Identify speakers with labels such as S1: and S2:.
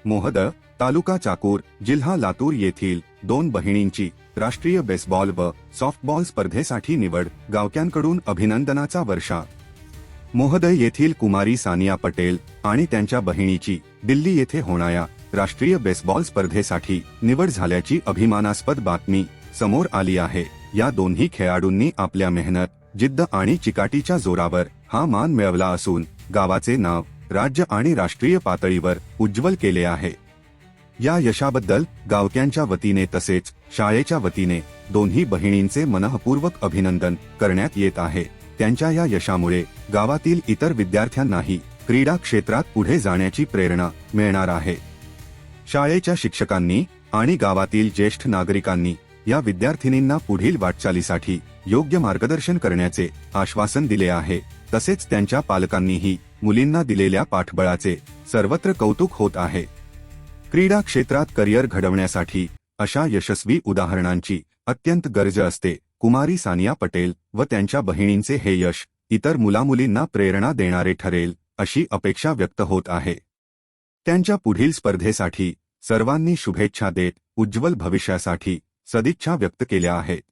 S1: मोहद, तालुका चाकूर, जिल्हा लातूर येथील 2 बहिणींची राष्ट्रीय बेसबॉल व सॉफ्टबॉल स्पर्धेसाठी निवड, गावकऱ्यांकडून अभिनंदनाचा वर्षा। मोहद येथील कुमारी सानिया पटेल आणि त्यांच्या बहिणीची दिल्ली येथे होणाऱ्या राष्ट्रीय बेसबॉल स्पर्धेसाठी निवड झाल्याची अभिमानास्पद बातमी समोर आली आहे। या दोन्ही खेळाडूंनी आपल्या मेहनत, जिद्द आणि चिकाटीच्या जोरावर हा मान मिळवला असून गावाचे नाव राज्य आणि राष्ट्रीय पातळीवर उज्ज्वल केले आहे। या यशाबद्दल गावकऱ्यांच्या वतीने तसेच शाळेच्या वतीने दोन्ही बहिणींचे मनःपूर्वक अभिनंदन करण्यात येत आहे। त्यांच्या या यशामुळे गावातील इतर विद्यार्थ्यांनाही क्रीडा क्षेत्रात पुढे जाण्याची प्रेरणा मिळणार आहे। शाळेच्या शिक्षकांनी आणि गावातील ज्येष्ठ नागरिकांनी या विद्यार्थिनींना पुढील वाटचालीसाठी योग्य मार्गदर्शन करण्याचे आश्वासन दिले आहे। तसेच त्यांच्या पालकांनीही मुलींना दिलेल्या पाठबळाचे सर्वत्र कौतुक होत आहे। क्रीडा क्षेत्रात करिअर घडवण्यासाठी अशा यशस्वी उदाहरणांची अत्यंत गरज असते। कुमारी सानिया पटेल व त्यांच्या बहिणींचे हे यश इतर मुलामुलींना प्रेरणा देणारे ठरेल अशी अपेक्षा व्यक्त होत आहे। त्यांच्या पुढील स्पर्धेसाठी सर्वांनी शुभेच्छा देत उज्ज्वल भविष्यासाठी सदिच्छा व्यक्त केल्या आहेत।